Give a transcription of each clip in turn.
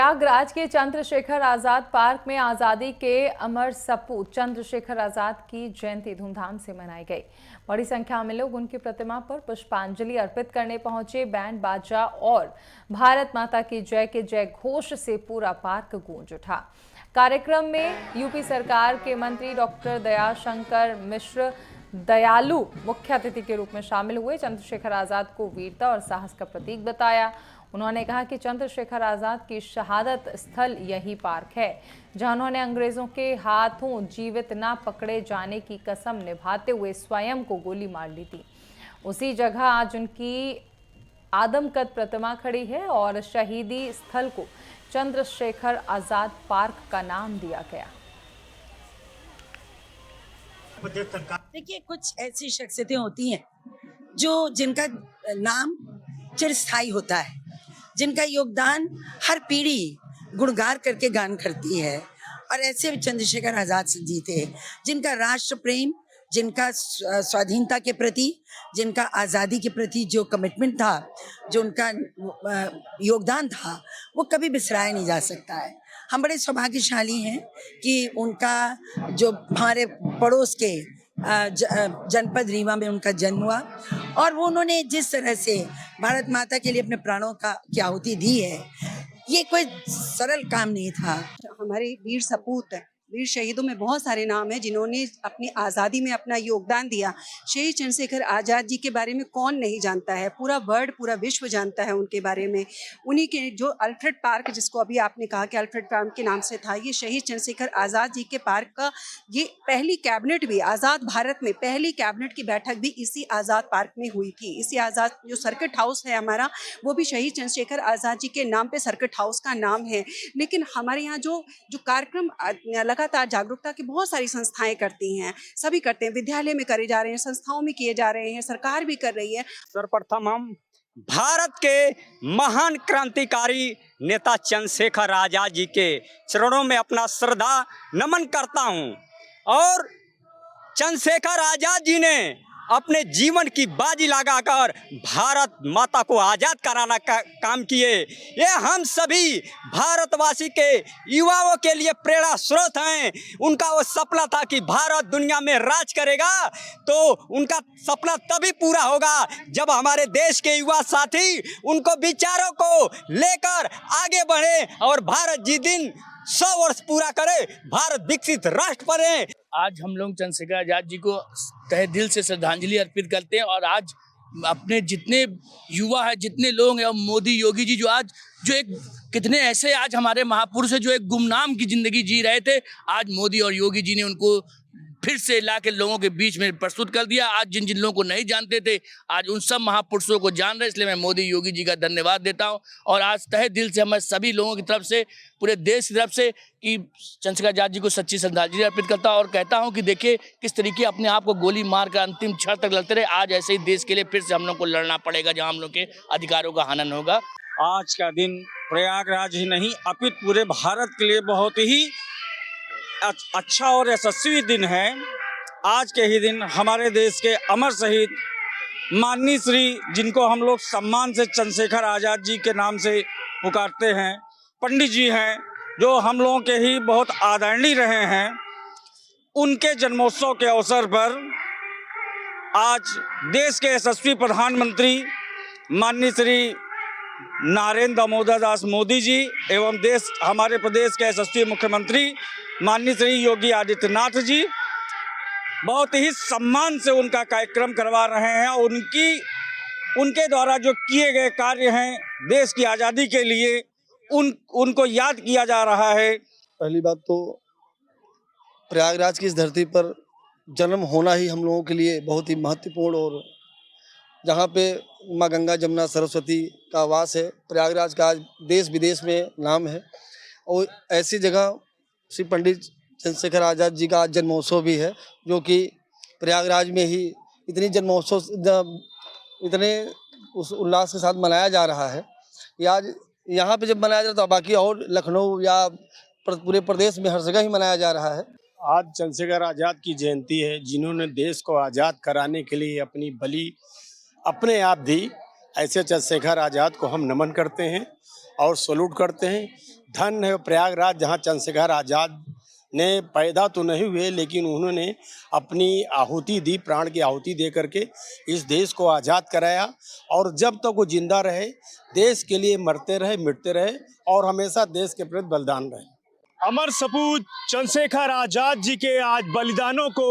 प्रयागराज के चंद्रशेखर आजाद पार्क में आजादी के अमर सपूत चंद्रशेखर आजाद की जयंती धूमधाम से मनाई गई। बड़ी संख्या में लोग उनकी प्रतिमा पर पुष्पांजलि अर्पित करने पहुंचे। बैंड बाजा और भारत माता की जय के जय घोष से पूरा पार्क गूंज उठा। कार्यक्रम में यूपी सरकार के मंत्री डॉक्टर दयाशंकर मिश्र दयालु मुख्य अतिथि के रूप में शामिल हुए। चंद्रशेखर आजाद को वीरता और साहस का प्रतीक बताया। उन्होंने कहा कि चंद्रशेखर आजाद की शहादत स्थल यही पार्क है, जहां उन्होंने अंग्रेजों के हाथों जीवित न पकड़े जाने की कसम निभाते हुए स्वयं को गोली मार ली थी। उसी जगह आज उनकी आदमकद प्रतिमा खड़ी है और शहीदी स्थल को चंद्रशेखर आजाद पार्क का नाम दिया गया। देखिए, कुछ ऐसी शख्सियतें होती हैं जिनका नाम चिरस्थायी होता है, जिनका योगदान हर पीढ़ी गुणगार करके गान करती है। और ऐसे चंद्रशेखर आजाद जी थे जिनका राष्ट्र प्रेम, जिनका स्वाधीनता के प्रति, जिनका आज़ादी के प्रति जो कमिटमेंट था, जो उनका योगदान था, वो कभी बिसराया नहीं जा सकता है। हम बड़े सौभाग्यशाली हैं कि उनका जो हमारे पड़ोस के जनपद रीवा में उनका जन्म हुआ और वो उन्होंने जिस तरह से भारत माता के लिए अपने प्राणों की आहुति दी है, ये कोई सरल काम नहीं था। हमारे वीर सपूत वीर शहीदों में बहुत सारे नाम हैं जिन्होंने अपनी आज़ादी में अपना योगदान दिया। शहीद चंद्रशेखर आज़ाद जी के बारे में कौन नहीं जानता है, पूरा वर्ल्ड, पूरा विश्व जानता है उनके बारे में। उन्हीं के जो अल्फ्रेड पार्क, जिसको अभी आपने कहा कि अल्फ्रेड पार्क के नाम से था, ये शहीद चंद्रशेखर आज़ाद जी के पार्क का ये पहली कैबिनेट भी आज़ाद भारत में पहली कैबिनेट की बैठक भी इसी आज़ाद पार्क में हुई थी। इसी आज़ाद जो सर्किट हाउस है हमारा, वो भी शहीद चंद्रशेखर आज़ाद जी के नाम पे सर्किट हाउस का नाम है। लेकिन हमारे यहाँ जो कार्यक्रम लगातार जागरूकता की बहुत सारी संस्थाएं करती हैं, सभी करते हैं, विद्यालय में करे जा रहे हैं, संस्थाओं में किए जा रहे हैं, सरकार भी कर रही है। सर्वप्रथम हम भारत के महान क्रांतिकारी नेता चंद्रशेखर आजाद जी के चरणों में अपना श्रद्धा नमन करता हूं। और चंद्रशेखर आजाद जी ने अपने जीवन की बाजी लगाकर भारत माता को आज़ाद कराना का काम किए। ये हम सभी भारतवासी के युवाओं के लिए प्रेरणा स्रोत हैं। उनका वो सपना था कि भारत दुनिया में राज करेगा, तो उनका सपना तभी पूरा होगा जब हमारे देश के युवा साथी उनको विचारों को लेकर आगे बढ़े और भारत जी दिन 100 वर्ष पूरा करे, भारत विकसित राष्ट्र बने। आज हम लोग चंद्रशेखर आजाद जी को तहे दिल से श्रद्धांजलि अर्पित करते हैं। और आज अपने जितने युवा हैं, जितने लोग हैं, और मोदी योगी जी जो एक कितने ऐसे आज हमारे महापुरुष हैं जो एक गुमनाम की जिंदगी जी रहे थे, आज मोदी और योगी जी ने उनको फिर से ला के लोगों के बीच में प्रस्तुत कर दिया। आज जिन जिन लोगों को नहीं जानते थे, आज उन सब महापुरुषों को जान रहे। इसलिए मैं मोदी योगी जी का धन्यवाद देता हूं। और आज तहे दिल से मैं सभी लोगों की तरफ से, पूरे देश की तरफ से, कि चंद्रशेखर आजाद जी को सच्ची श्रद्धांजलि अर्पित करता हूं। और कहता हूं कि देखिए किस तरीके अपने आप को गोली मार कर अंतिम क्षण तक लड़ते रहे। आज ऐसे ही देश के लिए फिर से हम लोग को लड़ना पड़ेगा, जहाँ हम लोग के अधिकारों का हनन होगा। आज का दिन प्रयागराज ही नहीं अपितु पूरे भारत के लिए बहुत ही अच्छा और यशस्वी दिन है। आज के ही दिन हमारे देश के अमर शहीद माननीय श्री, जिनको हम लोग सम्मान से चंद्रशेखर आजाद जी के नाम से पुकारते हैं, पंडित जी हैं, जो हम लोगों के ही बहुत आदरणीय रहे हैं, उनके जन्मोत्सव के अवसर पर आज देश के यशस्वी प्रधानमंत्री माननीय श्री नरेंद्र दामोदर दास मोदी जी एवं हमारे प्रदेश के यशस्वी मुख्यमंत्री माननीय श्री योगी आदित्यनाथ जी बहुत ही सम्मान से उनका कार्यक्रम करवा रहे हैं। उनके द्वारा जो किए गए कार्य हैं देश की आज़ादी के लिए, उनको याद किया जा रहा है। पहली बात तो प्रयागराज की इस धरती पर जन्म होना ही हम लोगों के लिए बहुत ही महत्वपूर्ण, और जहाँ पे माँ गंगा जमुना सरस्वती का वास है, प्रयागराज का आज देश विदेश में नाम है। और ऐसी जगह श्री पंडित चंद्रशेखर आज़ाद जी का आज जन्मोत्सव भी है, जो कि प्रयागराज में ही इतनी इतने उस उल्लास के साथ मनाया जा रहा है कि आज यहाँ पे जब मनाया जाता है तो बाकी और लखनऊ या पूरे प्रदेश में हर जगह ही मनाया जा रहा है। आज चंद्रशेखर आज़ाद की जयंती है, जिन्होंने देश को आज़ाद कराने के लिए अपनी बलि अपने आप दी। ऐसे चंद्रशेखर आज़ाद को हम नमन करते हैं और सैल्यूट करते हैं। धन है प्रयागराज, जहाँ चंद्रशेखर आज़ाद ने पैदा तो नहीं हुए लेकिन उन्होंने अपनी आहुति दी, प्राण की आहुति दे करके इस देश को आज़ाद कराया। और जब तक वो जिंदा रहे देश के लिए मरते रहे, मिटते रहे और हमेशा देश के प्रति बलिदान रहे। अमर सपूत चंद्रशेखर आज़ाद जी के आज बलिदानों को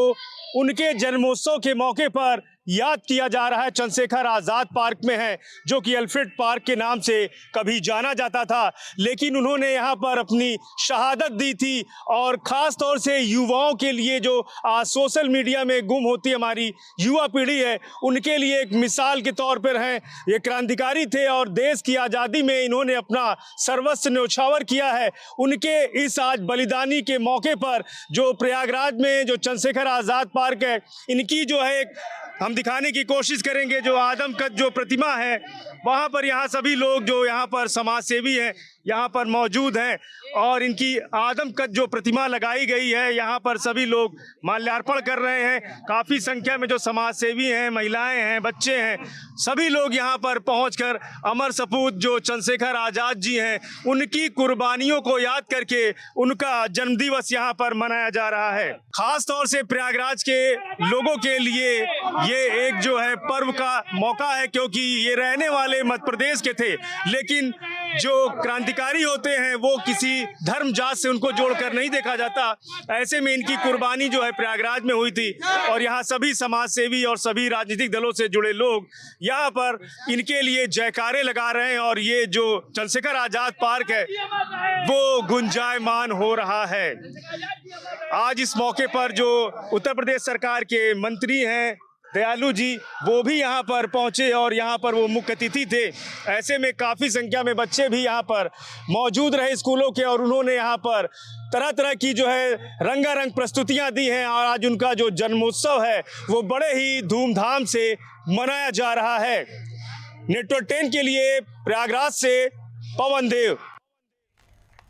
उनके जन्मोत्सव के मौके पर याद किया जा रहा है। चंद्रशेखर आज़ाद पार्क में है, जो कि अल्फ्रेड पार्क के नाम से कभी जाना जाता था, लेकिन उन्होंने यहाँ पर अपनी शहादत दी थी। और ख़ास तौर से युवाओं के लिए, जो आज सोशल मीडिया में गुम होती हमारी युवा पीढ़ी है, उनके लिए एक मिसाल के तौर पर हैं। ये क्रांतिकारी थे और देश की आज़ादी में इन्होंने अपना सर्वस्व न्यौछावर किया है। उनके इस आज बलिदानी के मौके पर जो प्रयागराज में जो चंद्रशेखर आज़ाद पार्क है, इनकी जो है हम दिखाने की कोशिश करेंगे। जो आदमकद जो प्रतिमा है वहाँ पर, यहाँ सभी लोग जो यहाँ पर समाज सेवी हैं यहाँ पर मौजूद हैं और इनकी आदमकद जो प्रतिमा लगाई गई है, यहाँ पर सभी लोग माल्यार्पण कर रहे हैं। काफ़ी संख्या में जो समाज सेवी हैं, महिलाएं हैं, बच्चे हैं, सभी लोग यहाँ पर पहुंचकर अमर सपूत जो चंद्रशेखर आज़ाद जी हैं, उनकी कुर्बानियों को याद करके उनका जन्मदिवस यहाँ पर मनाया जा रहा है। खास तौर से प्रयागराज के लोगों के लिए ये एक जो है पर्व का मौका है, क्योंकि ये रहने वाले मध्य प्रदेश के थे, लेकिन जो क्रांतिकारी होते हैं वो किसी धर्म जात से उनको जोड़कर नहीं देखा जाता। ऐसे में इनकी कुर्बानी जो है प्रयागराज में हुई थी और यहाँ सभी समाज सेवी और सभी राजनीतिक दलों से जुड़े लोग यहाँ पर इनके लिए जयकारे लगा रहे हैं और ये जो चंद्रशेखर आज़ाद पार्क है वो गुंजायमान हो रहा है। आज इस मौके पर जो उत्तर प्रदेश सरकार के मंत्री हैं दयालु जी, वो भी यहाँ पर पहुँचे और यहाँ पर वो मुख्य अतिथि थे। ऐसे में काफ़ी संख्या में बच्चे भी यहाँ पर मौजूद रहे स्कूलों के और उन्होंने यहाँ पर तरह तरह की जो है रंगारंग प्रस्तुतियाँ दी हैं और आज उनका जो जन्मोत्सव है वो बड़े ही धूमधाम से मनाया जा रहा है। नेटवर्क 10 के लिए प्रयागराज से पवन देव।